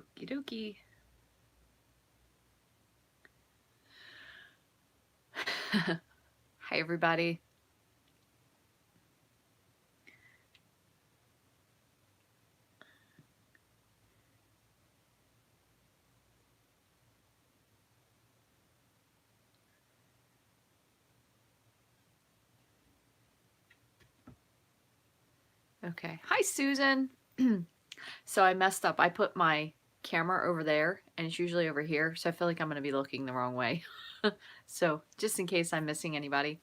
Okie dokie. Hi, everybody. Okay. Hi, Susan. So I messed up. I put my camera over there, and it's usually over here, so I feel like I'm going to be looking the wrong way. So just in case I'm missing anybody.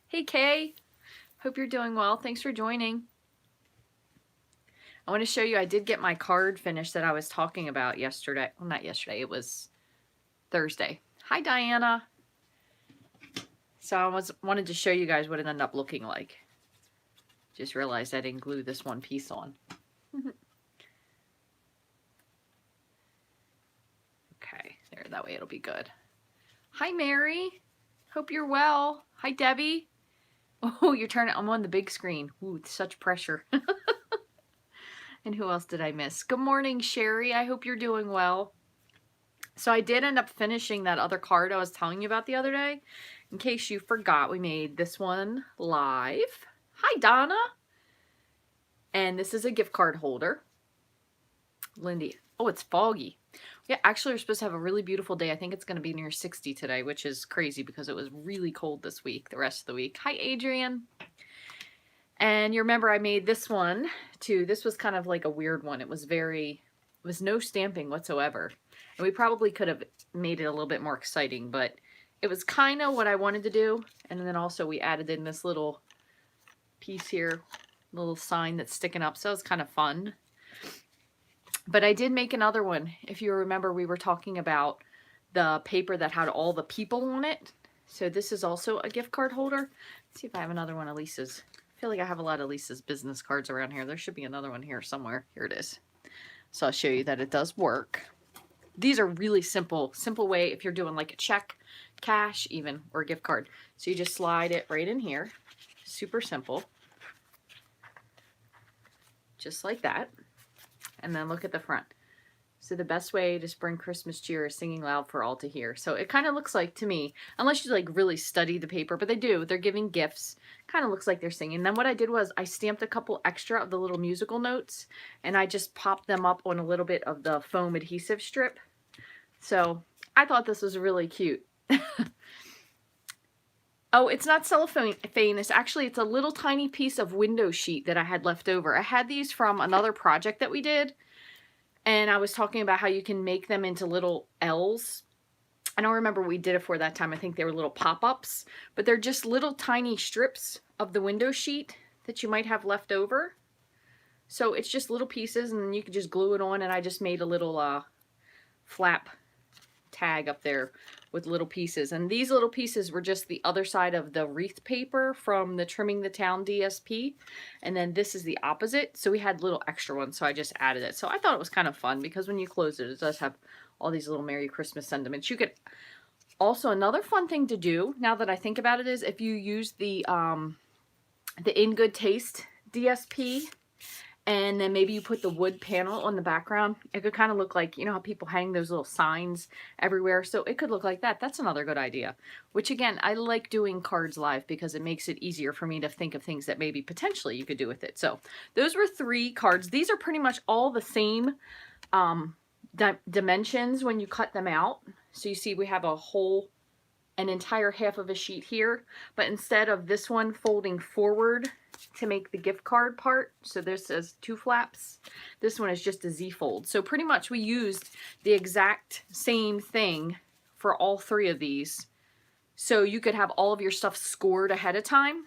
Hey, Kay. Hope you're doing well. Thanks for joining. I want to show you, I did get my card finished that I was talking about yesterday. Well, not yesterday. It was Thursday. Hi, Diana. So I wanted to show you guys what it ended up looking like. Just realized I didn't glue this one piece on. Okay, there, that way it'll be good. Hi, Mary. Hope you're well. Hi, Debbie. Oh, you're turning, I'm on the big screen. Ooh, such pressure. And who else did I miss? Good morning, Sherry. I hope you're doing well. So I did end up finishing that other card I was telling you about the other day. In case you forgot, we made this one live. Hi, Donna. And this is a gift card holder. Lindy. Oh, it's foggy. Yeah, actually, we're supposed to have a really beautiful day. I think it's going to be near 60 today, which is crazy because it was really cold this week, the rest of the week. Hi, Adrian. And you remember I made this one too. This was kind of like a weird one. It was no stamping whatsoever. And we probably could have made it a little bit more exciting, but it was kind of what I wanted to do. And then also we added in this little piece here, little sign that's sticking up. So it was kind of fun. But I did make another one. If you remember, we were talking about the paper that had all the people on it. So this is also a gift card holder. Let's see if I have another one of Lisa's. I feel like I have a lot of Lisa's business cards around here. There should be another one here somewhere. Here it is. So I'll show you that it does work. These are really simple way if you're doing like a check, cash even, or a gift card. So you just slide it right in here. Super simple. Just like that. And then look at the front. So the best way to spring Christmas cheer is singing loud for all to hear. So it kind of looks like, to me, unless you like really study the paper, but they do, they're giving gifts. Kind of looks like they're singing. Then what I did was I stamped a couple extra of the little musical notes and I just popped them up on a little bit of the foam adhesive strip. So I thought this was really cute. Oh, it's not cellophane. It's a little tiny piece of window sheet that I had left over. I had these from another project that we did. And I was talking about how you can make them into little L's. I don't remember what we did it for that time. I think they were little pop-ups. But they're just little tiny strips of the window sheet that you might have left over. So it's just little pieces and then you can just glue it on. And I just made a little flap tag up there with little pieces. And these little pieces were just the other side of the wreath paper from the Trimming the Town DSP. And then this is the opposite. So we had little extra ones. So I just added it. So I thought it was kind of fun because when you close it, it does have all these little Merry Christmas sentiments. You could also, another fun thing to do now that I think about it is if you use the In Good Taste DSP, and then maybe you put the wood panel on the background. It could kind of look like, you know how people hang those little signs everywhere? So it could look like that. That's another good idea. Which again, I like doing cards live because it makes it easier for me to think of things that maybe potentially you could do with it. So those were 3 cards. These are pretty much all the same dimensions when you cut them out. So you see we have an entire half of a sheet here. But instead of this one folding forward to make the gift card part, so this says 2 flaps, this one is just a Z fold. So pretty much we used the exact same thing for all 3 of these. So you could have all of your stuff scored ahead of time.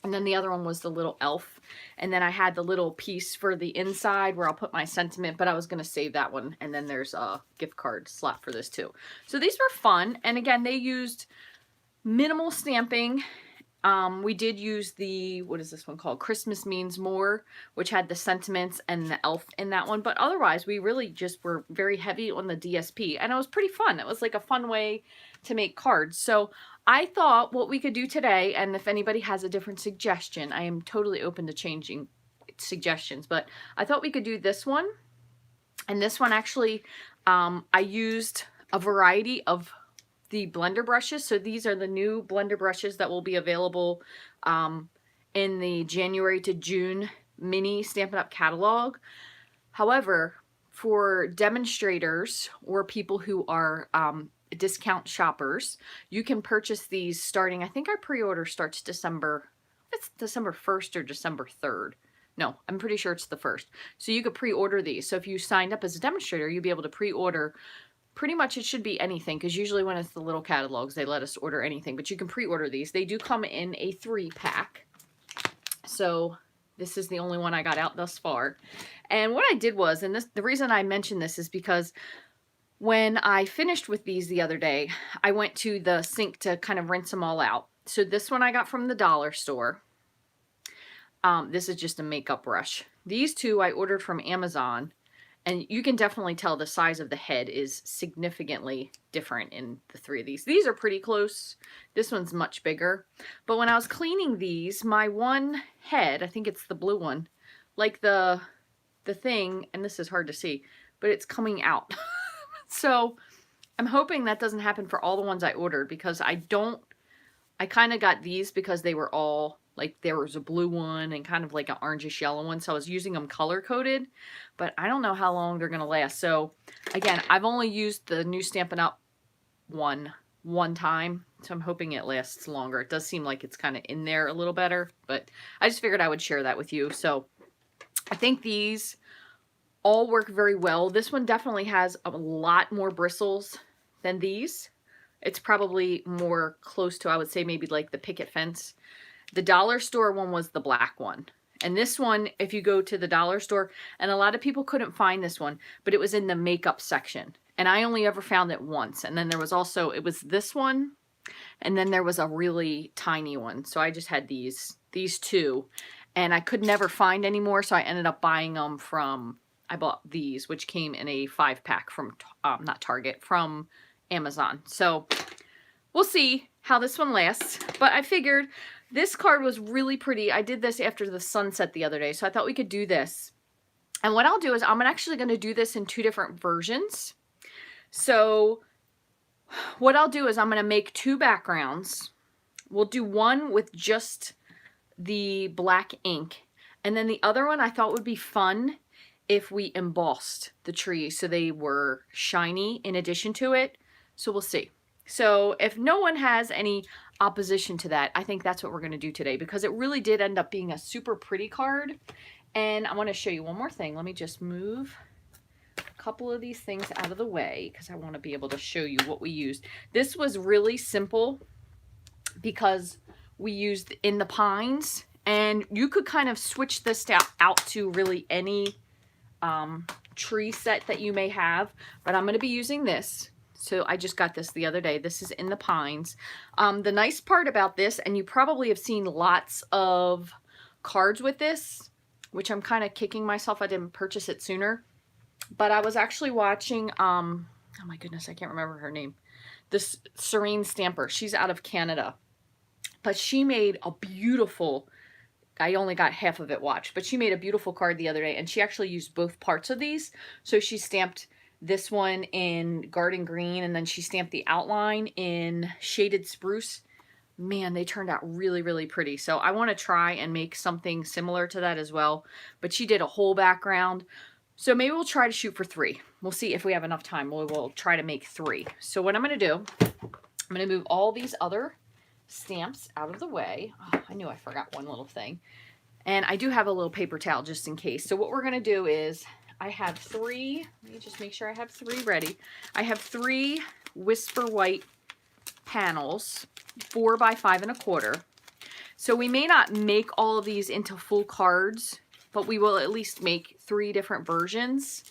And then the other one was the little elf. And then I had the little piece for the inside where I'll put my sentiment, but I was going to save that one. And then there's a gift card slot for this too. So these were fun. And again, they used minimal stamping. We did use the, what is this one called? Christmas Means More, which had the sentiments and the elf in that one. But otherwise, we really just were very heavy on the DSP. And it was pretty fun. It was like a fun way to make cards. So I thought what we could do today, and if anybody has a different suggestion, I am totally open to changing suggestions. But I thought we could do this one. And this one actually, I used a variety of the blender brushes. So these are the new blender brushes that will be available in the January to June mini Stampin' Up! Catalog. However, for demonstrators or people who are discount shoppers, you can purchase these starting, I think our pre-order starts December, it's December 1st or December 3rd. No, I'm pretty sure it's the 1st. So you could pre-order these. So if you signed up as a demonstrator, you'd be able to pre-order pretty much, it should be anything, because usually when it's the little catalogs, they let us order anything, but you can pre-order these. They do come in a 3-pack. So this is the only one I got out thus far. And what I did was, and the reason I mentioned this is because when I finished with these the other day, I went to the sink to kind of rinse them all out. So this one I got from the dollar store. This is just a makeup brush. These two I ordered from Amazon. And you can definitely tell the size of the head is significantly different in the 3 of these. These are pretty close. This one's much bigger. But when I was cleaning these, my one head, I think it's the blue one, like the thing, and this is hard to see, but it's coming out. So I'm hoping that doesn't happen for all the ones I ordered, because I kind of got these because they were all, like there was a blue one and kind of like an orangish yellow one. So I was using them color coded, but I don't know how long they're going to last. So again, I've only used the new Stampin' Up! one time. So I'm hoping it lasts longer. It does seem like it's kind of in there a little better, but I just figured I would share that with you. So I think these all work very well. This one definitely has a lot more bristles than these. It's probably more close to, I would say, maybe like the picket fence. The dollar store one was the black one. And this one, if you go to the dollar store, and a lot of people couldn't find this one, but it was in the makeup section. And I only ever found it once. And then there was also, it was this one, and then there was a really tiny one. So I just had these 2. And I could never find any more, so I ended up buying them from, I bought these, which came in a 5-pack from, not Target, from Amazon. So we'll see how this one lasts. But I figured this card was really pretty. I did this after the sunset the other day, so I thought we could do this. And what I'll do is I'm actually going to do this in 2 different versions. So what I'll do is I'm going to make 2 backgrounds. We'll do one with just the black ink, and then the other one I thought would be fun if we embossed the tree so they were shiny in addition to it. So we'll see. So if no one has any opposition to that, I think that's what we're going to do today, because it really did end up being a super pretty card. And I want to show you one more thing. Let me just move a couple of these things out of the way, because I want to be able to show you what we used. This was really simple because we used In the Pines, and you could kind of switch this out to really any tree set that you may have, but I'm going to be using this. So I just got this the other day. This is In the Pines. The nice part about this, and you probably have seen lots of cards with this, which I'm kind of kicking myself I didn't purchase it sooner, but I was actually watching, oh my goodness, I can't remember her name, this Serene Stamper. She's out of Canada, but she made a beautiful, I only got half of it watched, but she made a beautiful card the other day, and she actually used both parts of these. So she stamped this one in Garden Green, and then she stamped the outline in Shaded Spruce. Man, they turned out really, really pretty. So I want to try and make something similar to that as well. But she did a whole background. So maybe we'll try to shoot for 3. We'll see if we have enough time. We'll try to make 3. So what I'm going to do, I'm going to move all these other stamps out of the way. Oh, I knew I forgot one little thing. And I do have a little paper towel just in case. So what we're going to do is I have 3, let me just make sure I have 3 ready. I have 3 Whisper White panels, 4 by 5 1/4. So we may not make all of these into full cards, but we will at least make 3 different versions.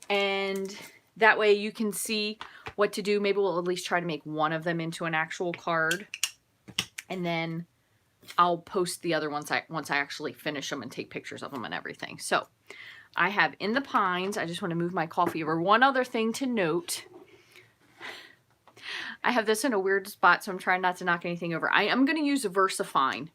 And that way you can see what to do. Maybe we'll at least try to make one of them into an actual card. And then I'll post the other ones once I actually finish them and take pictures of them and everything. So I have In the Pines. I just want to move my coffee over. One other thing to note. I have this in a weird spot, so I'm trying not to knock anything over. I am going to use VersaFine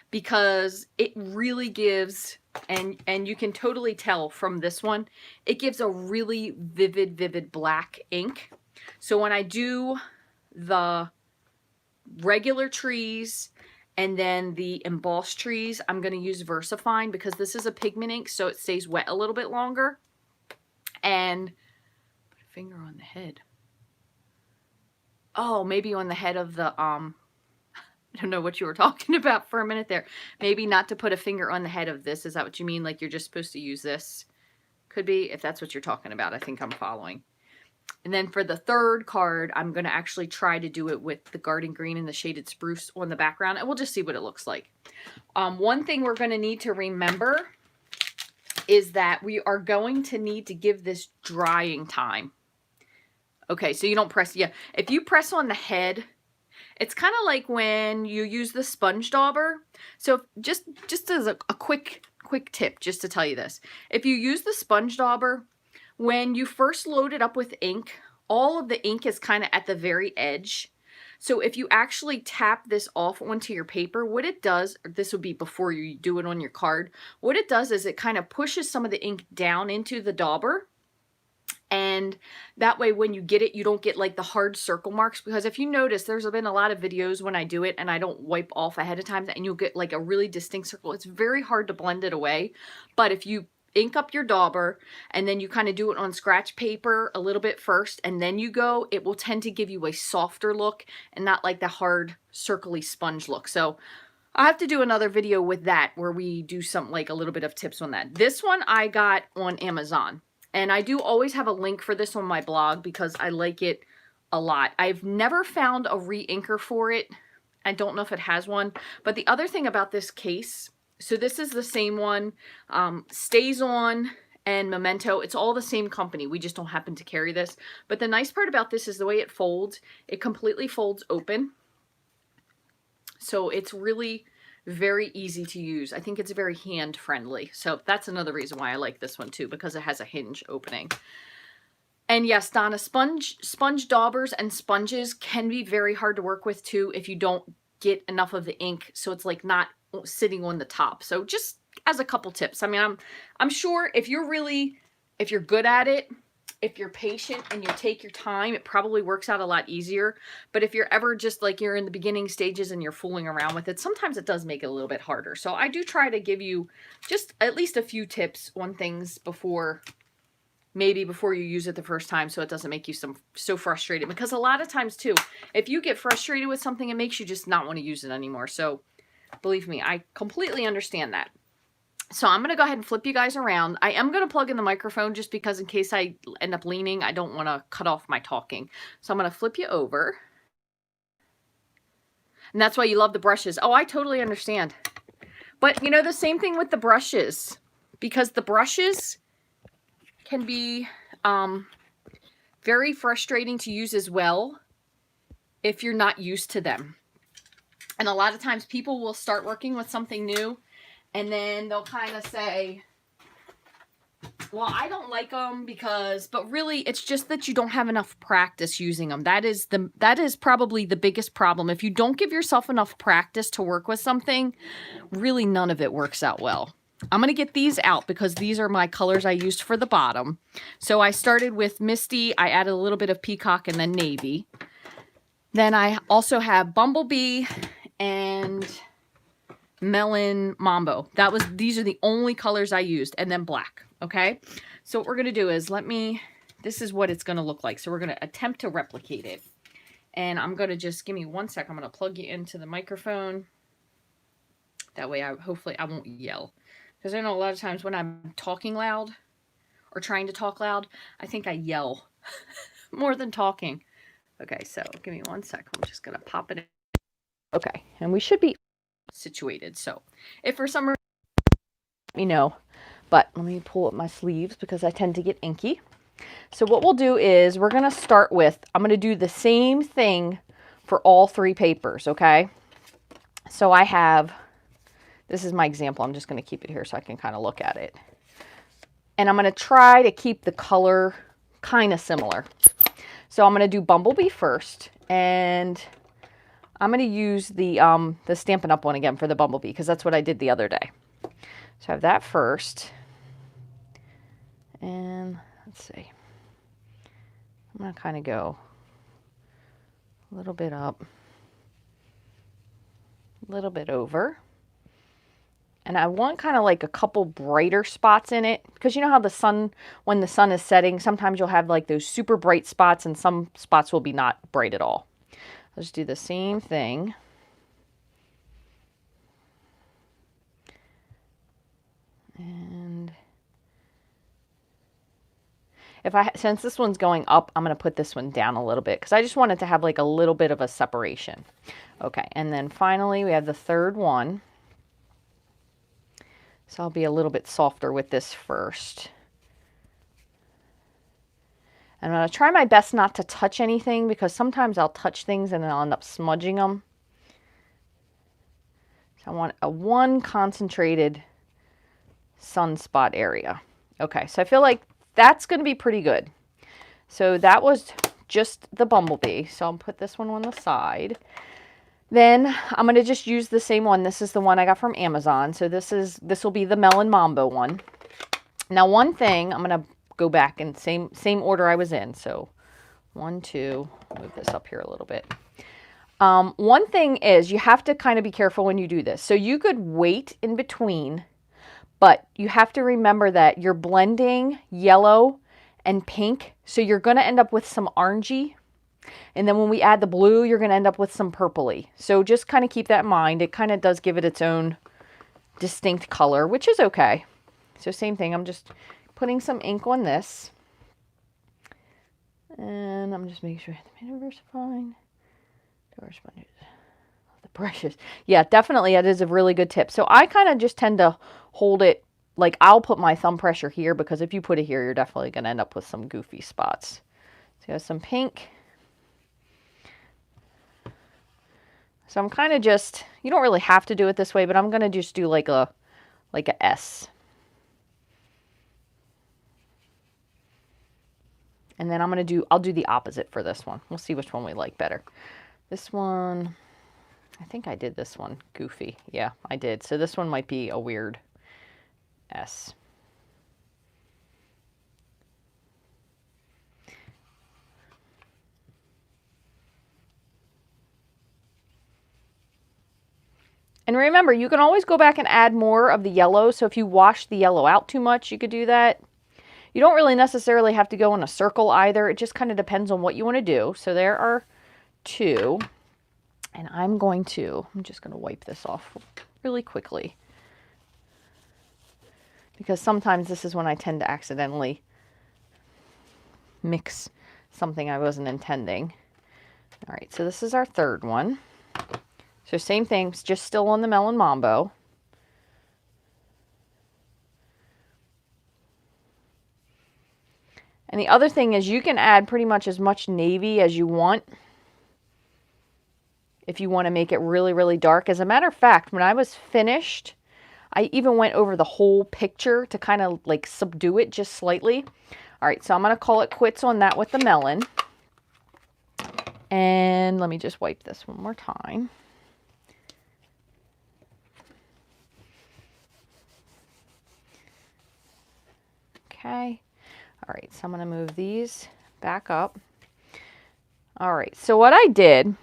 because it really gives And you can totally tell from this one, it gives a really vivid black ink. So when I do the regular trees and then the embossed trees, I'm going to use VersaFine because this is a pigment ink, so it stays wet a little bit longer. And put a finger on the head. Oh, maybe on the head of the I don't know what you were talking about for a minute there. Maybe not to put a finger on the head of this. Is that what you mean? Like you're just supposed to use this? Could be, if that's what you're talking about. I think I'm following. And then for the third card, I'm going to actually try to do it with the garden green and the shaded spruce on the background. And we'll just see what it looks like. One thing we're going to need to remember is that we are going to need to give this drying time. Okay, so you don't press, yeah. If you press on the head, it's kind of like when you use the sponge dauber. So just as a quick tip, just to tell you this. If you use the sponge dauber, when you first load it up with ink, all of the ink is kind of at the very edge. So if you actually tap this off onto your paper, what it does, or this would be before you do it on your card, what it does is it kind of pushes some of the ink down into the dauber. And that way when you get it, you don't get like the hard circle marks, because if you notice, there's been a lot of videos when I do it and I don't wipe off ahead of time and you'll get like a really distinct circle. It's very hard to blend it away. But if you ink up your dauber and then you kind of do it on scratch paper a little bit first and then you go, it will tend to give you a softer look and not like the hard circly sponge look. So I have to do another video with that where we do something like a little bit of tips on that. This one I got on Amazon. And I do always have a link for this on my blog because I like it a lot. I've never found a re-inker for it. I don't know if it has one. But the other thing about this case, so this is the same one, Stays On and Memento. It's all the same company. We just don't happen to carry this. But the nice part about this is the way it folds. It completely folds open. So it's really very easy to use. I think it's very hand friendly. So that's another reason why I like this one too, because it has a hinge opening. And yes, Donna, sponge daubers and sponges can be very hard to work with too if you don't get enough of the ink. So it's like not sitting on the top. So just as a couple tips. I mean, I'm sure if you're good at it, if you're patient and you take your time, it probably works out a lot easier. But if you're ever just like you're in the beginning stages and you're fooling around with it, sometimes it does make it a little bit harder. So I do try to give you just at least a few tips on things before you use it the first time, so it doesn't make you so frustrated. Because a lot of times too, if you get frustrated with something, it makes you just not want to use it anymore. So believe me, I completely understand that. So I'm going to go ahead and flip you guys around. I am going to plug in the microphone just because in case I end up leaning, I don't want to cut off my talking. So I'm going to flip you over. And that's why you love the brushes. Oh, I totally understand. But, you know, the same thing with the brushes. Because the brushes can be very frustrating to use as well if you're not used to them. And a lot of times people will start working with something new and then they'll kind of say, well, I don't like them but really it's just that you don't have enough practice using them. That is probably the biggest problem. If you don't give yourself enough practice to work with something, really none of it works out well. I'm going to get these out because these are my colors I used for the bottom. So I started with Misty. I added a little bit of Peacock and then Navy. Then I also have Bumblebee and Melon Mambo. These are the only colors I used, and then black. Okay, so what we're going to do is this is what it's going to look like. So we're going to attempt to replicate it. And I'm going to just, give me 1 sec. I'm going to plug you into the microphone. That way hopefully I won't yell. Because I know a lot of times when I'm talking loud or trying to talk loud, I think I yell more than talking. Okay, so give me 1 sec. I'm just going to pop it in. Okay, and we should be situated. So if for some reason, let me know. But let me pull up my sleeves because I tend to get inky. So what we'll do is we're going to start with, I'm going to do the same thing for all three papers, okay? So I have, this is my example. I'm just going to keep it here so I can kind of look at it. And I'm going to try to keep the color kind of similar. So I'm going to do Bumblebee first, and I'm going to use the Stampin' Up one again for the Bumblebee because that's what I did the other day. So I have that first. And let's see. I'm going to kind of go a little bit up, a little bit over. And I want kind of like a couple brighter spots in it, because you know how the sun, when the sun is setting, sometimes you'll have like those super bright spots and some spots will be not bright at all. I'll just do the same thing. And since this one's going up, I'm going to put this one down a little bit because I just want it to have like a little bit of a separation. Okay, and then finally we have the third one. So I'll be a little bit softer with this first. And I'm going to try my best not to touch anything because sometimes I'll touch things and then I'll end up smudging them. So I want a one concentrated sunspot area. Okay, so I feel like that's going to be pretty good. So that was just the bumblebee. So I'll put this one on the side. Then I'm going to just use the same one. This is the one I got from Amazon. So this will be the Melon Mambo one. Now one thing, I'm going to go back in same order I was in. So 1, 2, move this up here a little bit. One thing is you have to kind of be careful when you do this. So you could wait in between, but you have to remember that you're blending yellow and pink. So you're going to end up with some orangey. And then when we add the blue, you're going to end up with some purpley. So just kind of keep that in mind. It kind of does give it its own distinct color, which is okay. So same thing. I'm just putting some ink on this. And I'm just making sure I have the diversifying. The brushes. Yeah, definitely. That is a really good tip. So I kind of just tend to hold it, like I'll put my thumb pressure here because if you put it here, you're definitely going to end up with some goofy spots. So you have some pink. So I'm kind of just, you don't really have to do it this way, but I'm going to just do like a S. And then I'll do the opposite for this one. We'll see which one we like better. This one, I think I did this one goofy. Yeah, I did. So this one might be a weird S. And remember, you can always go back and add more of the yellow. So if you wash the yellow out too much, you could do that. You don't really necessarily have to go in a circle either. It just kind of depends on what you want to do. So there are 2. And I'm just going to wipe this off really quickly. Because sometimes this is when I tend to accidentally mix something I wasn't intending. All right, so this is our third one. So same thing, just still on the Melon Mambo. And the other thing is you can add pretty much as much navy as you want if you want to make it really, really dark. As a matter of fact, when I was finished, I even went over the whole picture to kind of like subdue it just slightly. All right, so I'm going to call it quits on that with the melon. And let me just wipe this one more time. Okay. All right, so I'm going to move these back up. All right, so what I did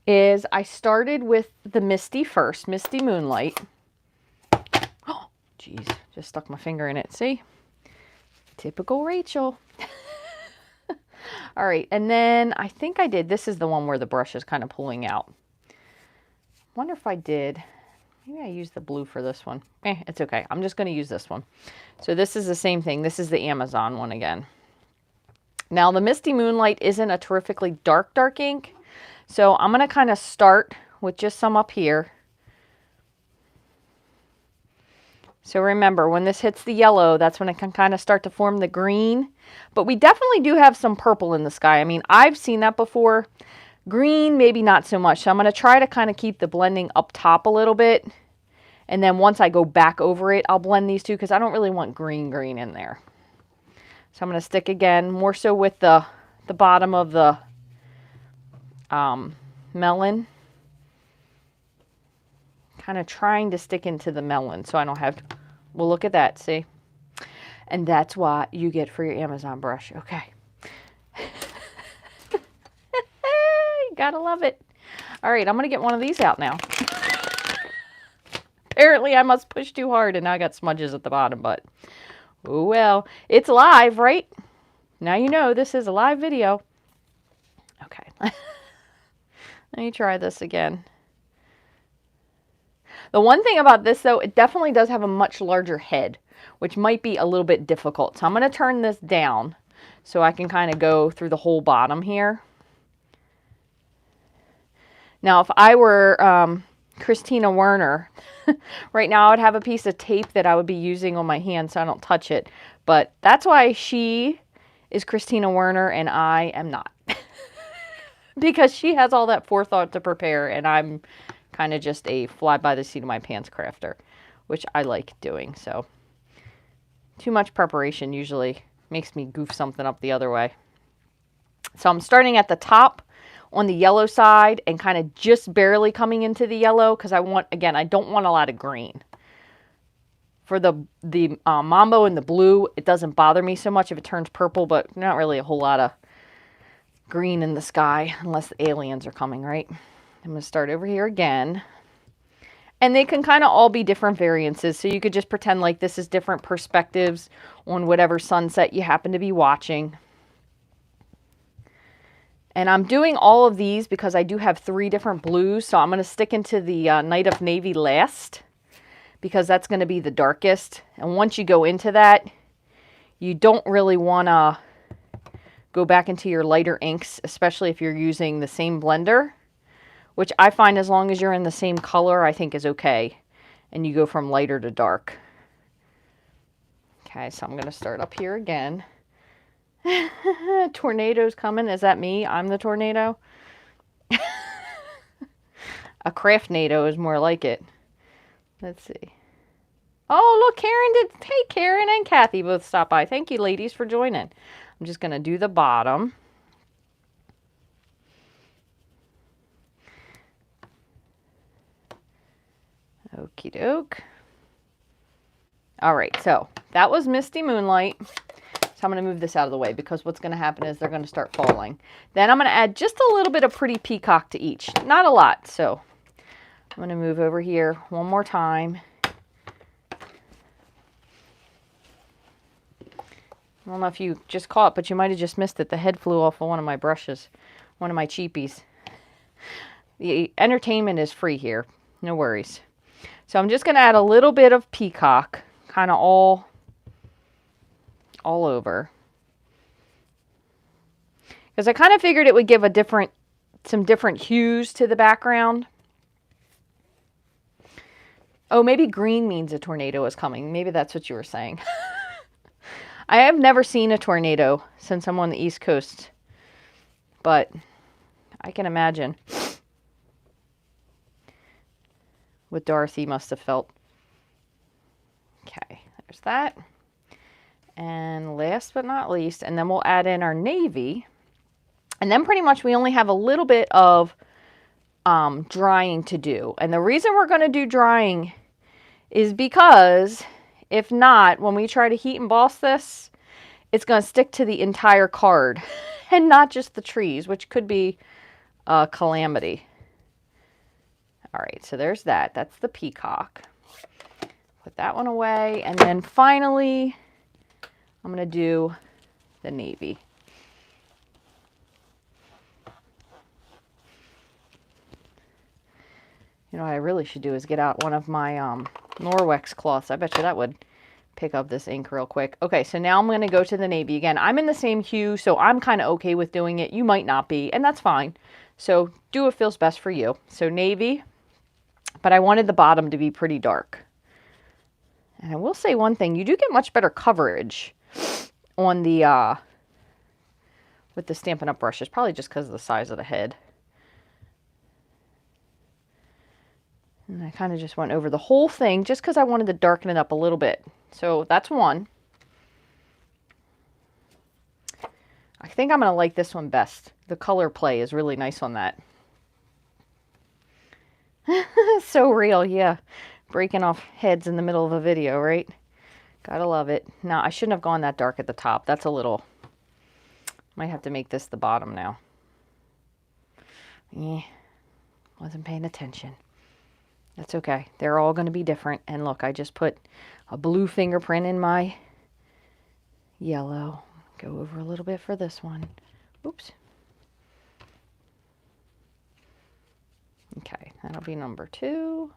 is I started with the Misty first, Misty Moonlight. Oh, geez, just stuck my finger in it. See? Typical Rachel. All right, and then I think I did, this is the one where the brush is kind of pulling out. Wonder if I did, maybe I used the blue for this one. It's okay. I'm just going to use this one. So this is the same thing. This is the Amazon one again. Now the Misty Moonlight isn't a terrifically dark ink. So I'm going to kind of start with just some up here. So remember, when this hits the yellow, that's when it can kind of start to form the green. But we definitely do have some purple in the sky. I mean, I've seen that before. Green, maybe not so much. So I'm going to try to kind of keep the blending up top a little bit. And then once I go back over it, I'll blend these two because I don't really want green in there. So I'm going to stick again, more so with the bottom of the melon. Kind of trying to stick into the melon so I don't have Well, look at that, see? And that's what you get for your Amazon brush. Okay. You gotta love it. All right, I'm going to get one of these out now. Apparently, I must push too hard, and I got smudges at the bottom, but oh well. It's live, right? Now you know this is a live video. Okay. Let me try this again. The one thing about this, though, it definitely does have a much larger head, which might be a little bit difficult. So I'm going to turn this down so I can kind of go through the whole bottom here. Now, if I were Christina Werner, right now I would have a piece of tape that I would be using on my hand so I don't touch it. But that's why she is Christina Werner and I am not. Because she has all that forethought to prepare, and I'm kind of just a fly by the seat of my pants crafter, which I like doing. So too much preparation usually makes me goof something up the other way. So I'm starting at the top on the yellow side and kind of just barely coming into the yellow because I want, again, I don't want a lot of green. For the Mambo and the blue, it doesn't bother me so much if it turns purple, but not really a whole lot of green in the sky unless the aliens are coming, right? I'm going to start over here again. And they can kind of all be different variances. So you could just pretend like this is different perspectives on whatever sunset you happen to be watching. And I'm doing all of these because I do have 3 different blues. So I'm going to stick into the Night of Navy last because that's going to be the darkest. And once you go into that, you don't really want to go back into your lighter inks, especially if you're using the same blender, which I find as long as you're in the same color, I think is okay. And you go from lighter to dark. Okay, so I'm going to start up here again. Tornado's coming. Is that me? I'm the tornado? A craft-nado is more like it. Let's see. Oh, look, Karen did. Hey, Karen and Kathy both stopped by. Thank you, ladies, for joining. I'm just going to do the bottom. Okie doke. All right, so that was Misty Moonlight. So I'm going to move this out of the way because what's going to happen is they're going to start falling. Then I'm going to add just a little bit of Pretty Peacock to each. Not a lot, so I'm going to move over here one more time. I don't know if you just caught, but you might have just missed it. The head flew off of one of my brushes, one of my cheapies. The entertainment is free here. No worries. So I'm just going to add a little bit of peacock, kind of all over. Because I kind of figured it would give some different hues to the background. Oh, maybe green means a tornado is coming. Maybe that's what you were saying. I have never seen a tornado since I'm on the East Coast, but I can imagine what Dorothy must have felt. Okay, there's that. And last but not least, and then we'll add in our navy. And then pretty much we only have a little bit of drying to do. And the reason we're going to do drying is because if not, when we try to heat emboss this, it's going to stick to the entire card and not just the trees, which could be a calamity. All right, so there's that. That's the peacock. Put that one away. And then finally, I'm going to do the navy. You know what I really should do is get out one of my Norwex cloths. I bet you that would pick up this ink real quick. Okay, so now I'm going to go to the navy again. I'm in the same hue, so I'm kind of okay with doing it. You might not be, and that's fine. So do what feels best for you. So navy, but I wanted the bottom to be pretty dark. And I will say one thing, you do get much better coverage on the, with the Stampin' Up! Brushes, probably just because of the size of the head. And I kind of just went over the whole thing just because I wanted to darken it up a little bit. So that's one. I think I'm going to like this one best. The color play is really nice on that. So real, yeah. Breaking off heads in the middle of a video, right? Gotta love it. Now, I shouldn't have gone that dark at the top. That's a little... Might have to make this the bottom now. Wasn't paying attention. That's okay. They're all going to be different. And look, I just put a blue fingerprint in my yellow. Go over a little bit for this one. Oops. Okay, that'll be number 2.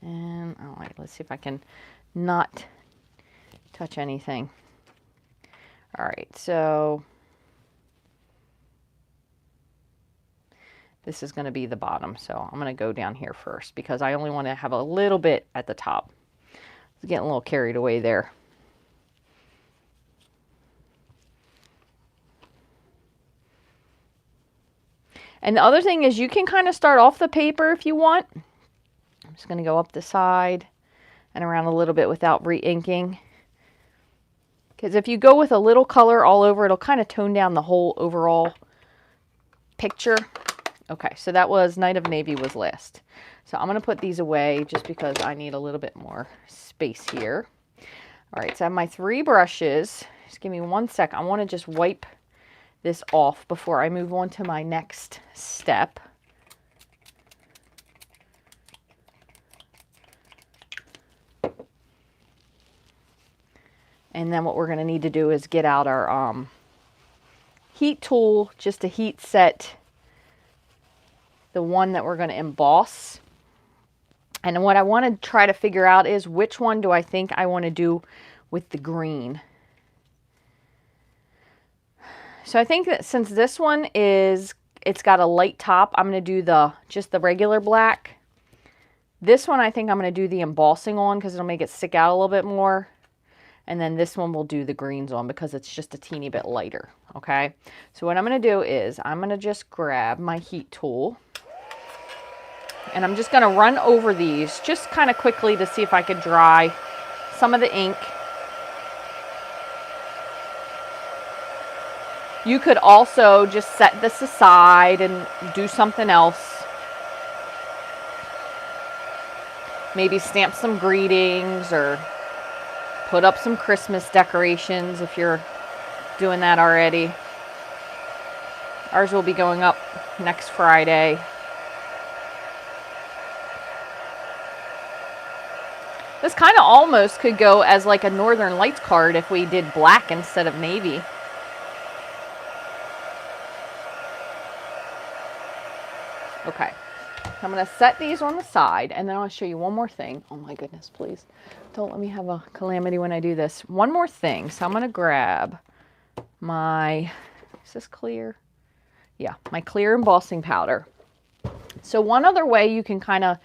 And, all right, let's see if I can not touch anything. All right, so this is going to be the bottom. So I'm going to go down here first because I only want to have a little bit at the top. I was getting a little carried away there. And the other thing is you can kind of start off the paper if you want. I'm just going to go up the side and around a little bit without re-inking. Because if you go with a little color all over, it'll kind of tone down the whole overall picture. Okay, so that was Night of Navy was last. So I'm going to put these away just because I need a little bit more space here. All right, so I have my 3 brushes. Just give me 1 sec. I want to just wipe this off before I move on to my next step. And then what we're going to need to do is get out our heat tool just to heat set the one that we're going to emboss. And what I want to try to figure out is which one do I think I want to do with the green. So I think that since this one is, it's got a light top, I'm going to do just the regular black. This one I think I'm going to do the embossing on because it'll make it stick out a little bit more. And then this one we'll do the greens on because it's just a teeny bit lighter. Okay. So what I'm going to do is I'm going to just grab my heat tool. And I'm just going to run over these just kind of quickly to see if I could dry some of the ink. You could also just set this aside and do something else. Maybe stamp some greetings or put up some Christmas decorations if you're doing that already. Ours will be going up next Friday. This kind of almost could go as like a Northern Lights card if we did black instead of navy. Okay, I'm going to set these on the side, and then I'll show you one more thing. Oh my goodness, please. Don't let me have a calamity when I do this. One more thing. So I'm going to grab my, is this clear? Yeah, my clear embossing powder. So one other way you can kind of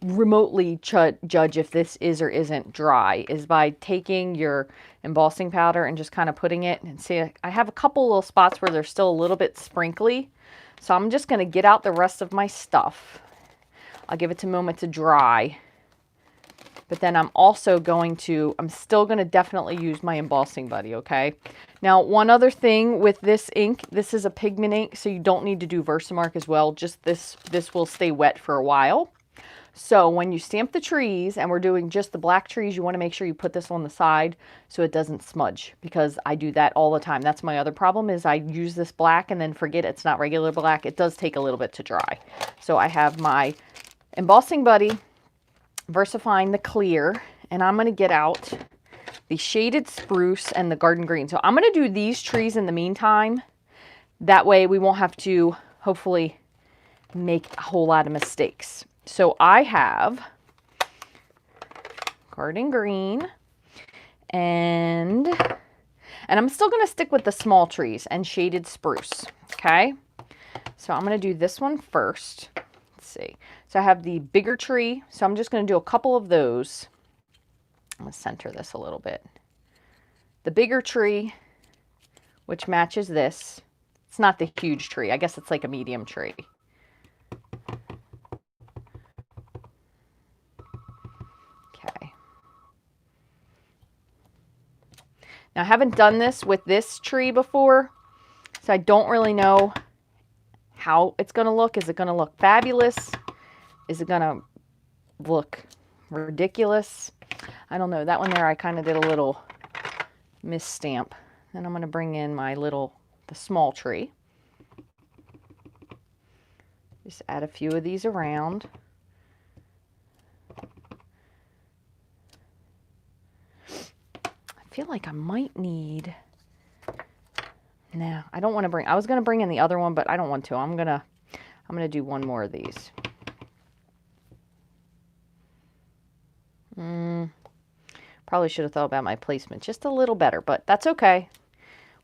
remotely judge if this is or isn't dry is by taking your embossing powder and just kind of putting it, and see, I have a couple little spots where they're still a little bit sprinkly. So I'm just going to get out the rest of my stuff. I'll give it a moment to dry. But then I'm also going to, I'm still going to definitely use my embossing buddy, okay? Now, one other thing with this ink, this is a pigment ink, so you don't need to do Versamark as well. Just this will stay wet for a while. So when you stamp the trees, and we're doing just the black trees, you want to make sure you put this on the side so it doesn't smudge, because I do that all the time. That's my other problem, is I use this black and then forget it's not regular black. It does take a little bit to dry. So I have my embossing buddy, VersaFine the clear, and I'm going to get out the shaded spruce and the garden green. So I'm going to do these trees in the meantime. That way we won't have to, hopefully, make a whole lot of mistakes. So I have garden green, and I'm still going to stick with the small trees and shaded spruce, okay? So I'm going to do this one first. Let's see. So I have the bigger tree, so I'm just going to do a couple of those. I'm going to center this a little bit. The bigger tree, which matches this. It's not the huge tree. I guess it's like a medium tree. Now, I haven't done this with this tree before, so I don't really know how it's going to look. Is it going to look fabulous? Is it going to look ridiculous? I don't know, that one there I kind of did a little misstamp. Then I'm going to bring in the small tree. Just add a few of these around. I feel like I might need... Nah, I don't want to bring... I was going to bring in the other one, but I don't want to. I'm going to do one more of these. Probably should have thought about my placement just a little better, but that's okay.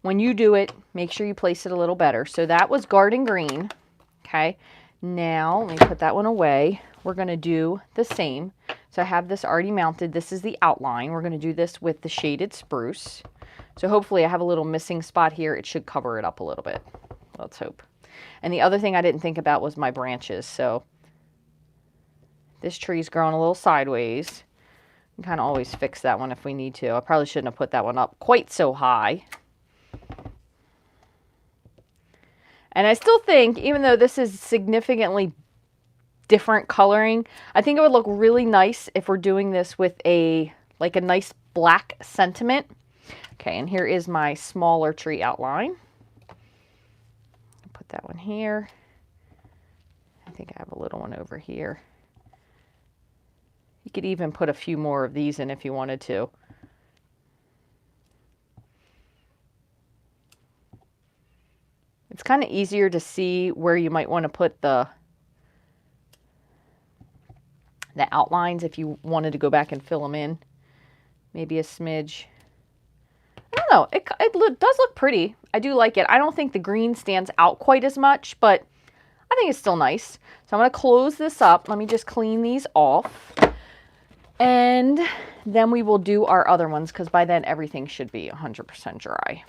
When you do it, make sure you place it a little better. So that was Garden Green. Okay, now let me put that one away. We're going to do the same. So I have this already mounted. This is the outline. We're going to do this with the shaded spruce. So hopefully I have a little missing spot here. It should cover it up a little bit. Let's hope. And the other thing I didn't think about was my branches. So this tree's growing a little sideways. We can kind of always fix that one if we need to. I probably shouldn't have put that one up quite so high. And I still think, even though this is significantly different coloring, I think it would look really nice if we're doing this with a nice black sentiment. Okay, and here is my smaller tree outline. Put that one here. I think I have a little one over here. You could even put a few more of these in if you wanted to. It's kind of easier to see where you might want to put the outlines if you wanted to go back and fill them in. Maybe a smidge. I don't know. It does look pretty. I do like it. I don't think the green stands out quite as much, but I think it's still nice. So I'm going to close this up. Let me just clean these off. And then we will do our other ones because by then everything should be 100% dry.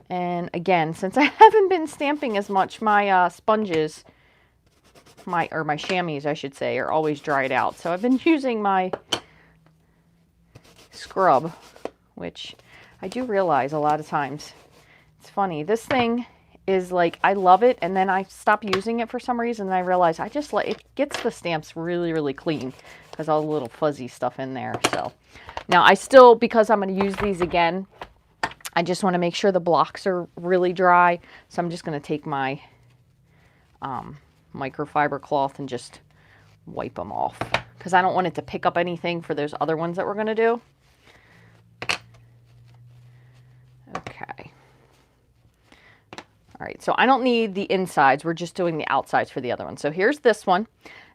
And again, since I haven't been stamping as much, my sponges, my chamois, I should say, are always dried out. So I've been using my scrub, which I do realize a lot of times. It's funny. This thing is like, I love it, and then I stop using it for some reason, and I realize it gets the stamps really, really clean because all the little fuzzy stuff in there. So now I still, because I'm going to use these again, I just want to make sure the blocks are really dry. So I'm just going to take my microfiber cloth and just wipe them off because I don't want it to pick up anything for those other ones that we're going to do. Okay. All right, so I don't need the insides. We're just doing the outsides for the other one. So here's this one,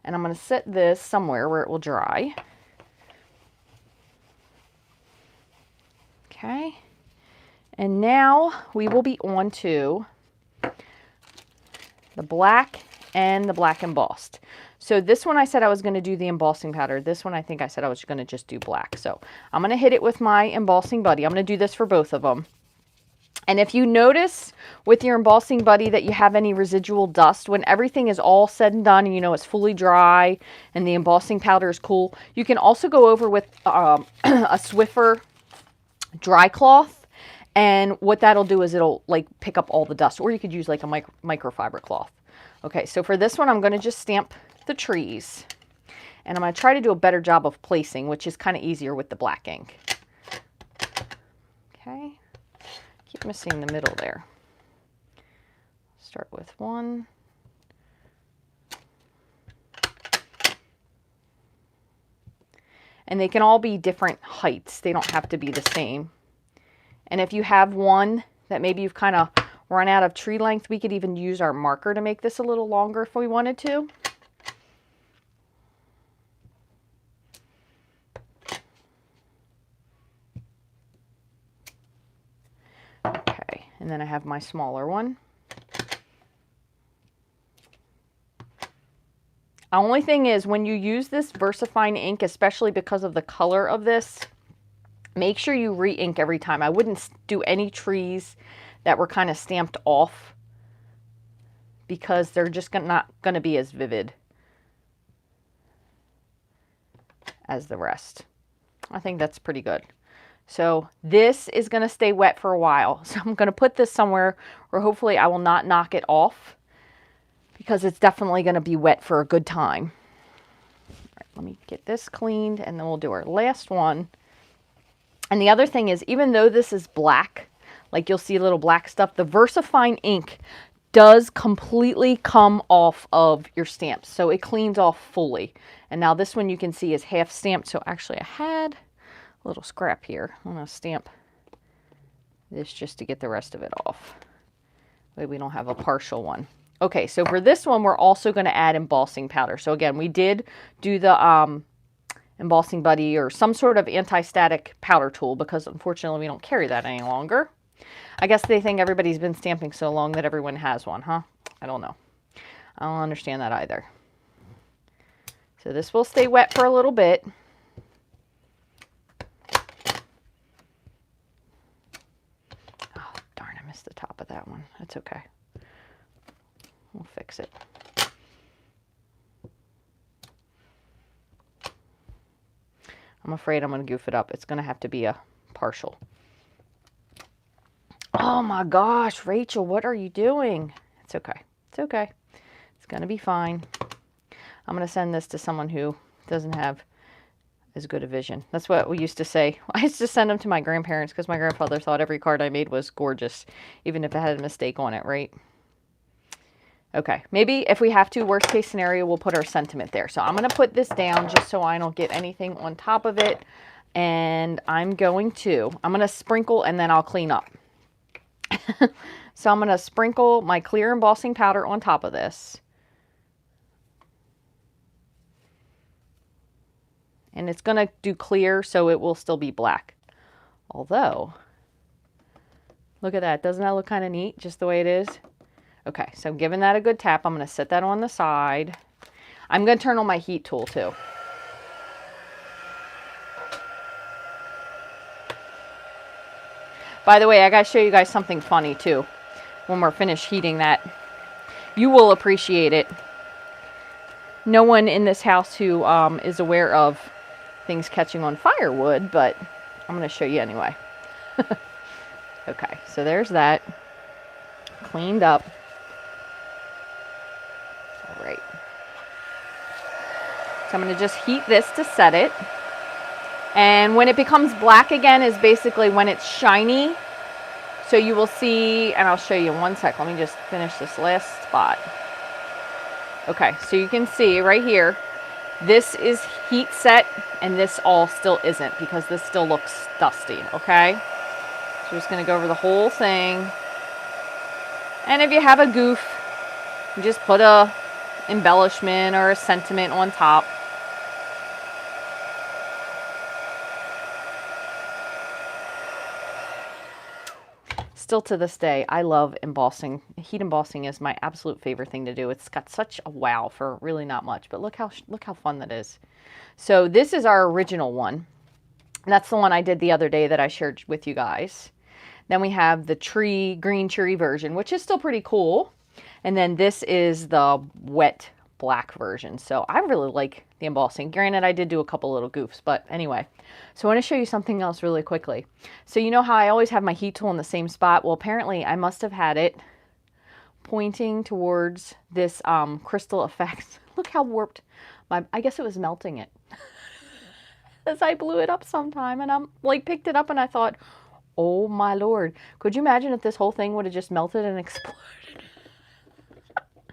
and I'm going to set this somewhere where it will dry. Okay. And now we will be on to the black and the black embossed. So this one I said I was going to do the embossing powder. This one I think I said I was going to just do black. So I'm going to hit it with my embossing buddy. I'm going to do this for both of them. And if you notice with your embossing buddy that you have any residual dust, when everything is all said and done and you know it's fully dry and the embossing powder is cool, you can also go over with a Swiffer dry cloth. And what that'll do is it'll like pick up all the dust, or you could use like a microfiber cloth. Okay, so for this one, I'm going to just stamp the trees. And I'm going to try to do a better job of placing, which is kind of easier with the black ink. Okay. Keep missing the middle there. Start with one. And they can all be different heights. They don't have to be the same. And if you have one that maybe you've kind of run out of tree length, we could even use our marker to make this a little longer if we wanted to. Okay, and then I have my smaller one. The only thing is when you use this VersaFine ink, especially because of the color of this, make sure you re-ink every time. I wouldn't do any trees that were kind of stamped off because they're just not going to be as vivid as the rest. I think that's pretty good. So this is going to stay wet for a while. So I'm going to put this somewhere where hopefully I will not knock it off because it's definitely going to be wet for a good time. let me get this cleaned and then we'll do our last one. And the other thing is, even though this is black, like you'll see little black stuff, the VersaFine ink does completely come off of your stamps. So it cleans off fully. And now this one you can see is half stamped. So actually I had a little scrap here. I'm going to stamp this just to get the rest of it off. That way we don't have a partial one. Okay, so for this one, we're also going to add embossing powder. So again, we did do the embossing buddy or some sort of anti-static powder tool because unfortunately we don't carry that any longer. I guess they think everybody's been stamping so long that everyone has one, huh? I don't know. I don't understand that either. So this will stay wet for a little bit. Oh, darn, I missed the top of that one. That's okay. We'll fix it. I'm afraid I'm going to goof it up. It's going to have to be a partial. Oh my gosh, Rachel, what are you doing? It's okay. It's okay. It's going to be fine. I'm going to send this to someone who doesn't have as good a vision. That's what we used to say. I used to send them to my grandparents because my grandfather thought every card I made was gorgeous, even if it had a mistake on it, right? Okay, maybe if we have to, worst case scenario, we'll put our sentiment there. So I'm going to put this down just so I don't get anything on top of it. And I'm going to sprinkle and then I'll clean up. So I'm going to sprinkle my clear embossing powder on top of this. And it's going to do clear, so it will still be black. Although, look at that. Doesn't that look kind of neat, just the way it is? Okay, so giving that a good tap, I'm going to set that on the side. I'm going to turn on my heat tool too. By the way, I got to show you guys something funny too. When we're finished heating that, you will appreciate it. No one in this house who is aware of things catching on fire would, but I'm going to show you anyway. Okay, so there's that. Cleaned up. All right. So I'm going to just heat this to set it. And when it becomes black again is basically when it's shiny. So you will see, and I'll show you in one sec. Let me just finish this last spot. Okay, so you can see right here, this is heat set, and this all still isn't because this still looks dusty, okay? So we're just going to go over the whole thing. And if you have a goof, you just put a embellishment or a sentiment on top. Still to this day, I love embossing. Heat embossing is my absolute favorite thing to do. It's got such a wow for really not much, but look how fun that is. So this is our original one. That's the one I did the other day that I shared with you guys. Then we have the green cherry version, which is still pretty cool. And then this is the wet black version. So I really like the embossing. Granted, I did do a couple little goofs, but anyway. So I want to show you something else really quickly. So you know how I always have my heat tool in the same spot? Well, apparently I must have had it pointing towards this crystal effect. Look how warped I guess it was melting it. As I blew it up sometime and I'm like picked it up and I thought, oh my Lord, could you imagine if this whole thing would have just melted and exploded?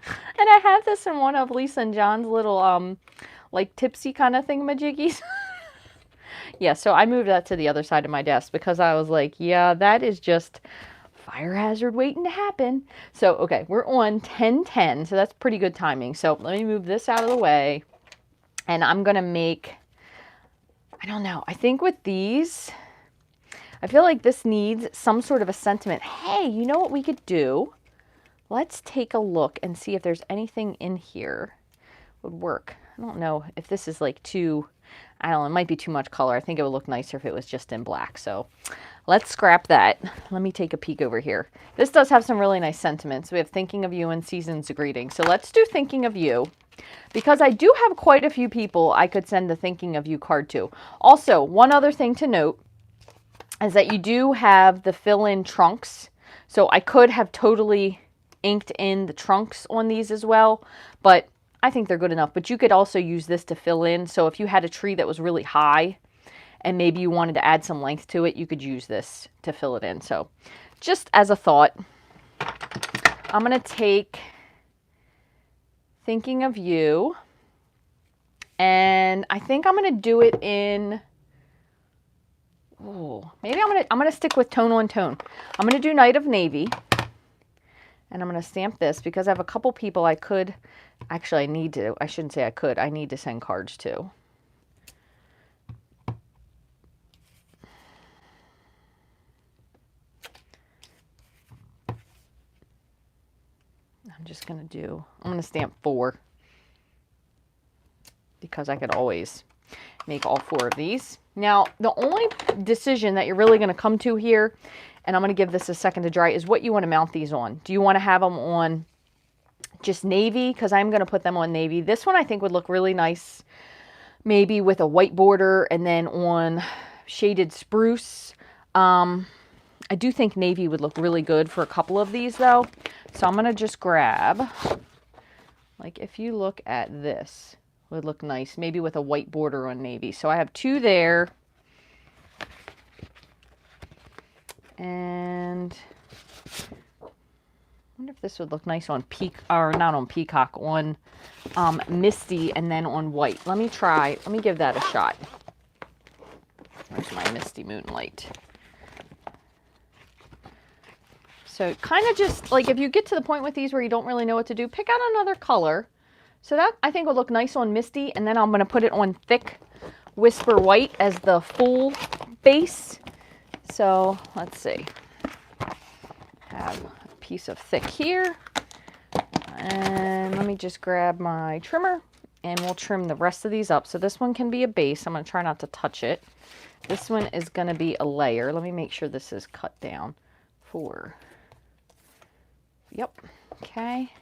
And I have this in one of Lisa and John's little like tipsy kind of thingamajiggies. Yeah, so I moved that to the other side of my desk because I was like, yeah, that is just fire hazard waiting to happen. So, okay, we're on 10:10, so that's pretty good timing. So let me move this out of the way. And I'm going to make, I don't know, I think with these, I feel like this needs some sort of a sentiment. Hey, you know what we could do? Let's take a look and see if there's anything in here would work. I don't know if this is like too, I don't know, it might be too much color. I think it would look nicer if it was just in black. So let's scrap that. Let me take a peek over here. This does have some really nice sentiments. We have Thinking of You and Seasons of Greeting. So let's do Thinking of You because I do have quite a few people I could send the Thinking of You card to. Also, one other thing to note is that you do have the fill-in trunks. So I could have totally inked in the trunks on these as well, but I think they're good enough, but you could also use this to fill in. So if you had a tree that was really high and maybe you wanted to add some length to it, you could use this to fill it in. So just as a thought, I'm going to take Thinking of You, and I think I'm going to do it in, maybe I'm going to stick with Tone on Tone. I'm going to do Night of Navy, and I'm going to stamp this because I have a couple people I could, actually I need to, I shouldn't say I could, I need to send cards to. I'm just going to do, I'm going to stamp 4 because I could always make all 4 of these. Now, the only decision that you're really going to come to here, and I'm going to give this a second to dry, is what you want to mount these on. Do you want to have them on just navy? Because I'm going to put them on navy. This one I think would look really nice, maybe with a white border and then on shaded spruce. I do think navy would look really good for a couple of these though. So I'm going to just grab, like if you look at this, would look nice, maybe with a white border on navy. So I have 2 there. And I wonder if this would look nice on not on peacock, on Misty and then on white. Let me try, let me give that a shot. Where's my Misty Moonlight? So kind of just like if you get to the point with these where you don't really know what to do, pick out another color. So that I think will look nice on Misty, and then I'm going to put it on thick Whisper White as the full base. So let's see. Have a piece of thick here. And let me just grab my trimmer and we'll trim the rest of these up. So this one can be a base. I'm going to try not to touch it. This one is going to be a layer. Let me make sure this is cut down. 4. Yep. Okay.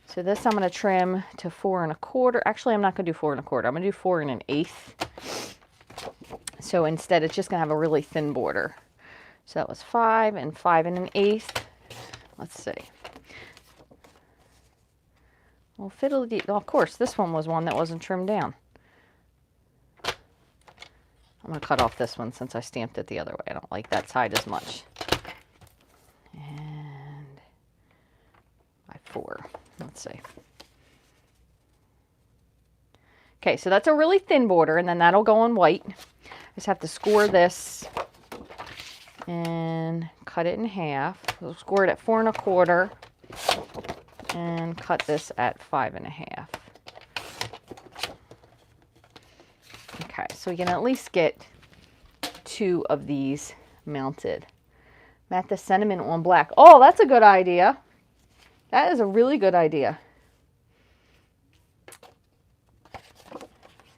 So this I'm going to trim to 4 1/4. Actually, I'm not going to do 4 1/4. I'm going to do 4 1/8. So instead, it's just going to have a really thin border. So that was 5 and 5 1/8. Let's see. Well, fiddly, well, of course, this one was one that wasn't trimmed down. I'm going to cut off this one since I stamped it the other way. I don't like that side as much. And by 4. Let's see. Okay, so that's a really thin border, and then that'll go on white. I just have to score this and cut it in half. We'll score it at 4 1/4 and cut this at 5 1/2. Okay, so we can at least get 2 of these mounted. Mat the sentiment on black. Oh, that's a good idea. That is a really good idea.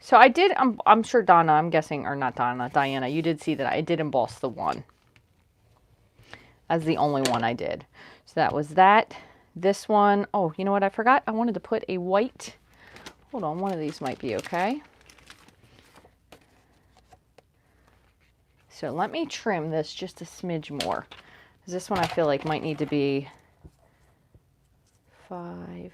So I did, I'm sure Donna, I'm guessing, or not Donna, Diana, you did see that I did emboss the one as the only one I did. So that was that. This one, oh, you know what I forgot? I wanted to put a white, hold on, one of these might be okay. So let me trim this just a smidge more. This one I feel like might need to be 5.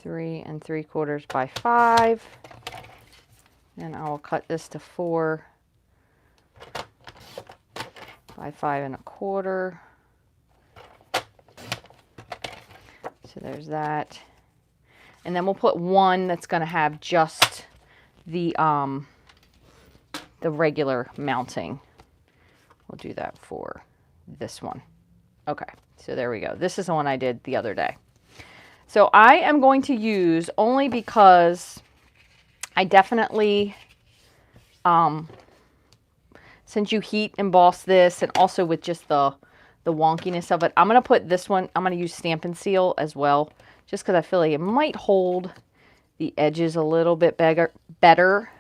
Three 3/4 by 5. And I will cut this to 4 by 5 1/4. So there's that. And then we'll put one that's going to have just the regular mounting. We'll do that for this one. Okay, so there we go. This is the one I did the other day. So I am going to use, only because I definitely, since you heat emboss this, and also with just the wonkiness of it, I'm going to put this one, I'm going to use Stampin' Seal as well, just because I feel like it might hold the edges a little bit better.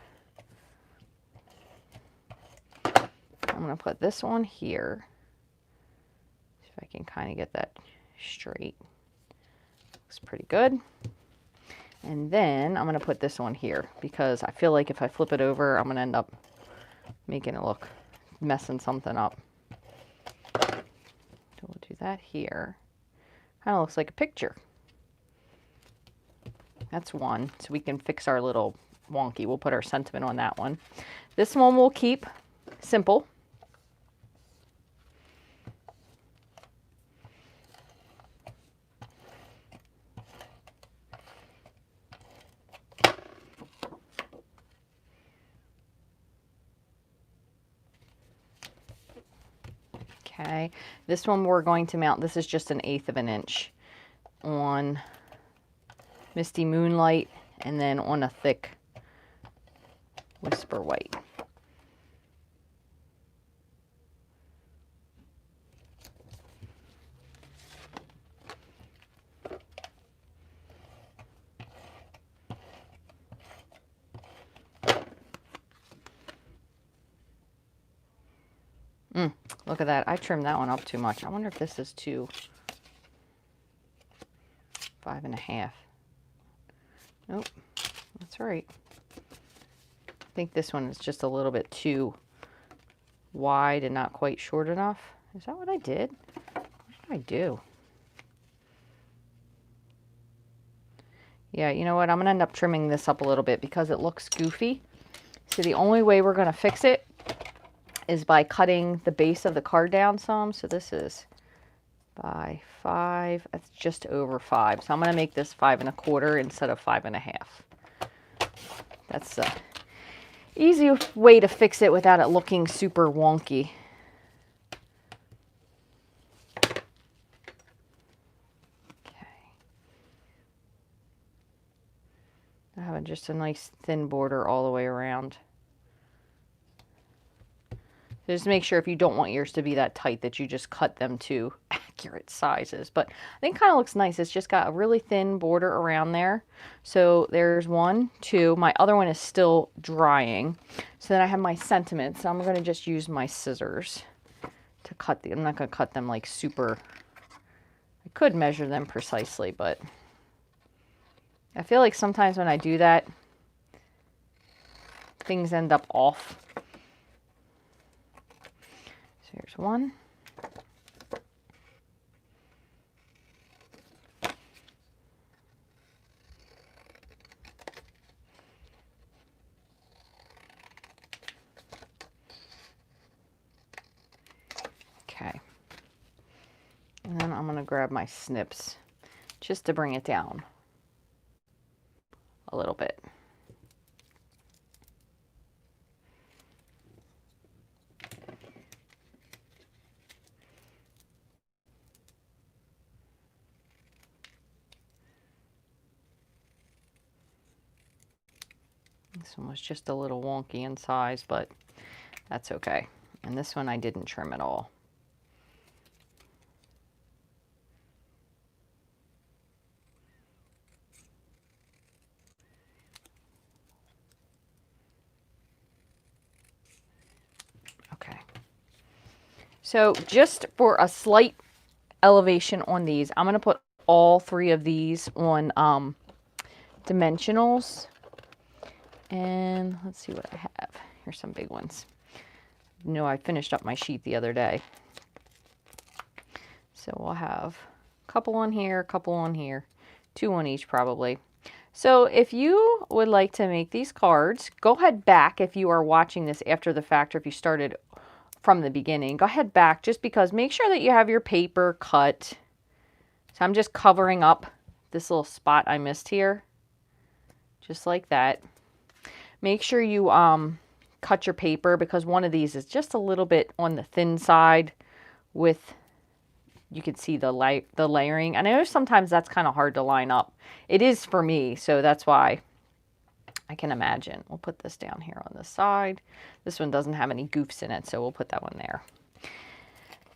I'm going to put this one here. See if I can kind of get that straight. Looks pretty good. And then I'm going to put this one here because I feel like if I flip it over, I'm going to end up making it look, messing something up. So we'll do that here. Kind of looks like a picture. That's one. So we can fix our little wonky. We'll put our sentiment on that one. This one we'll keep simple. Okay, this one we're going to mount, this is just 1/8 of an inch on Misty Moonlight and then on a thick Whisper White. Look at that. I trimmed that one up too much. I wonder if this is 5.5. Nope, that's right. I think this one is just a little bit too wide and not quite short enough. Is that what I did? What did I do? Yeah, you know what? I'm going to end up trimming this up a little bit because it looks goofy. So the only way we're going to fix it is by cutting the base of the card down some. So this is by 5. That's just over 5. So I'm going to make this 5 1/4 instead of 5.5. That's the easy way to fix it without it looking super wonky. Okay. I have just a nice thin border all the way around. Just make sure if you don't want yours to be that tight that you just cut them to accurate sizes. But I think it kind of looks nice. It's just got a really thin border around there. So there's 1, 2. My other one is still drying. So then I have my sentiment. So I'm going to just use my scissors to cut the, I'm not going to cut them like super, I could measure them precisely, but I feel like sometimes when I do that, things end up off. So here's 1. Okay. And then I'm going to grab my snips just to bring it down a little bit. This one was just a little wonky in size, but that's okay. And this one I didn't trim at all. Okay. So just for a slight elevation on these, I'm going to put all 3 of these on dimensionals. And let's see what I have. Here's some big ones. You know, I finished up my sheet the other day. So we'll have a couple on here, a couple on here, 2 on each probably. So if you would like to make these cards, go ahead back if you are watching this after the fact or if you started from the beginning. Go ahead back just because make sure that you have your paper cut. So I'm just covering up this little spot I missed here. Just like that. Make sure you cut your paper because one of these is just a little bit on the thin side with, you can see the layering. And I know sometimes that's kind of hard to line up. It is for me, so that's why I can imagine. We'll put this down here on the side. This one doesn't have any goofs in it, so we'll put that one there.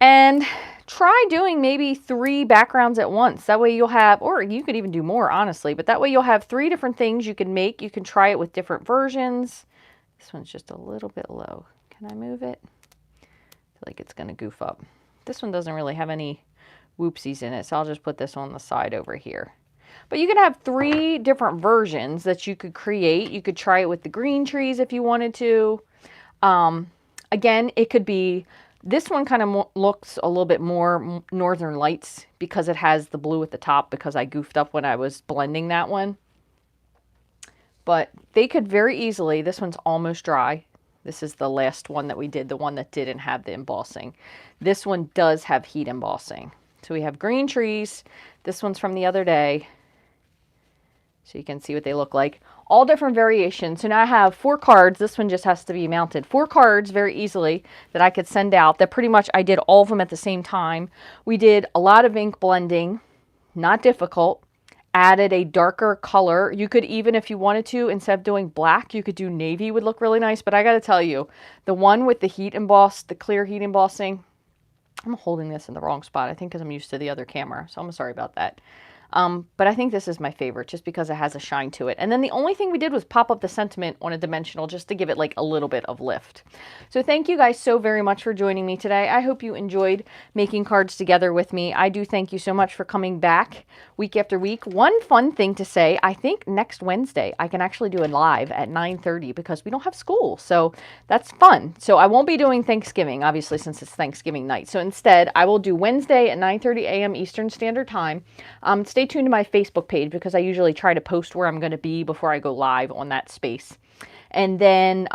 And try doing maybe 3 backgrounds at once. That way you'll have, or you could even do more, honestly, but that way you'll have 3 different things you can make. You can try it with different versions. This one's just a little bit low. Can I move it? I feel like it's going to goof up. This one doesn't really have any whoopsies in it, so I'll just put this on the side over here. But you can have 3 different versions that you could create. You could try it with the green trees if you wanted to. Again, it could be This one kind of looks a little bit more Northern Lights because it has the blue at the top, because I goofed up when I was blending that one. But they could very easily, this one's almost dry. This is the last one that we did, the one that didn't have the embossing. This one does have heat embossing. So we have green trees. This one's from the other day. So you can see what they look like. All different variations. So now I have 4 cards. This one just has to be mounted. 4 cards very easily that I could send out. That pretty much I did all of them at the same time. We did a lot of ink blending. Not difficult. Added a darker color. You could even, if you wanted to, instead of doing black, you could do navy, would look really nice. But I got to tell you, the one with the heat emboss, the clear heat embossing, I'm holding this in the wrong spot, I think, because I'm used to the other camera. So I'm sorry about that. But I think this is my favorite just because it has a shine to it. And then the only thing we did was pop up the sentiment on a dimensional just to give it like a little bit of lift. So thank you guys so very much for joining me today. I hope you enjoyed making cards together with me. I do thank you so much for coming back week after week. One fun thing to say, I think next Wednesday I can actually do a live at 9:30 because we don't have school. So that's fun. So I won't be doing Thanksgiving, obviously, since it's Thanksgiving night. So instead, I will do Wednesday at 9:30 a.m. Eastern Standard Time. Stay tuned to my Facebook page because I usually try to post where I'm going to be before I go live on that space. And then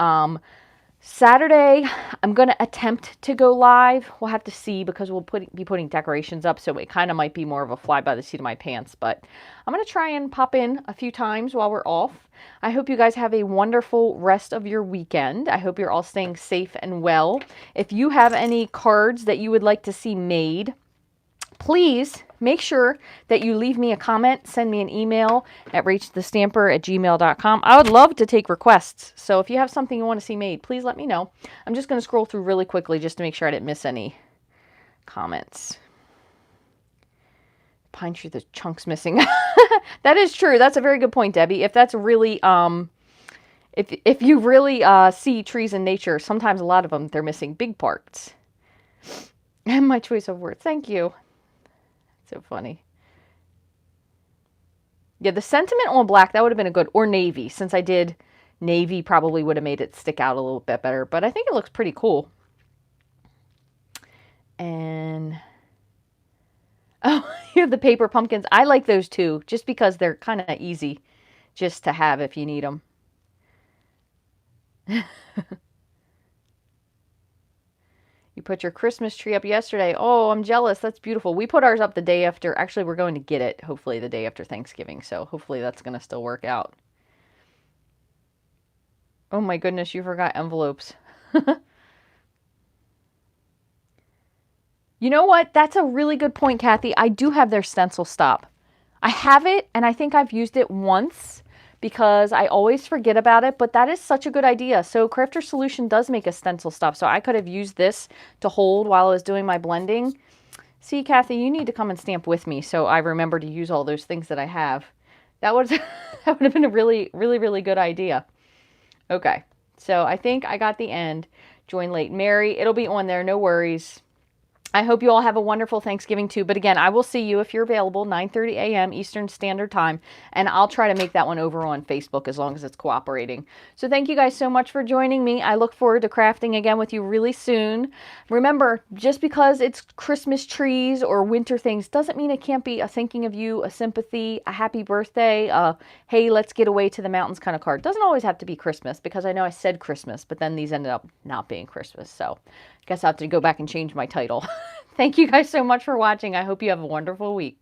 Saturday, I'm going to attempt to go live. We'll have to see because we'll be putting decorations up, so it kind of might be more of a fly by the seat of my pants. But I'm going to try and pop in a few times while we're off. I hope you guys have a wonderful rest of your weekend. I hope you're all staying safe and well. If you have any cards that you would like to see made, please make sure that you leave me a comment, send me an email at rachthestamper@gmail.com. I would love to take requests. So if you have something you want to see made, please let me know. I'm just going to scroll through really quickly just to make sure I didn't miss any comments. Pine tree, the chunk's missing. That is true. That's a very good point, Debbie. If that's really, if you really see trees in nature, sometimes a lot of them, they're missing big parts. And my choice of words. Thank you. So funny. Yeah, the sentiment on black, that would have been a good, or navy. Since I did navy, probably would have made it stick out a little bit better. But I think it looks pretty cool. And, oh, you have the paper pumpkins. I like those too, just because they're kind of easy just to have if you need them. You put your Christmas tree up yesterday. Oh, I'm jealous. That's beautiful. We put ours up the day after. Actually, we're going to get it, hopefully, the day after Thanksgiving. So hopefully that's going to still work out. Oh my goodness, you forgot envelopes. You know what? That's a really good point, Kathy. I do have their stencil stop. I have it, and I think I've used it once because I always forget about it, but that is such a good idea. So Crafter Solution does make a stencil stop, so I could have used this to hold while I was doing my blending. See, Kathy, you need to come and stamp with me so I remember to use all those things that I have. That would have been a really, really, really good idea. Okay, so I think I got the end. Join late Mary. It'll be on there, no worries. I hope you all have a wonderful Thanksgiving too. But again, I will see you if you're available, 9:30 a.m. Eastern Standard Time. And I'll try to make that one over on Facebook as long as it's cooperating. So thank you guys so much for joining me. I look forward to crafting again with you really soon. Remember, just because it's Christmas trees or winter things doesn't mean it can't be a thinking of you, a sympathy, a happy birthday, hey, let's get away to the mountains kind of card. Doesn't always have to be Christmas because I know I said Christmas, but then these ended up not being Christmas. So I guess I'll have to go back and change my title. Thank you guys so much for watching. I hope you have a wonderful week.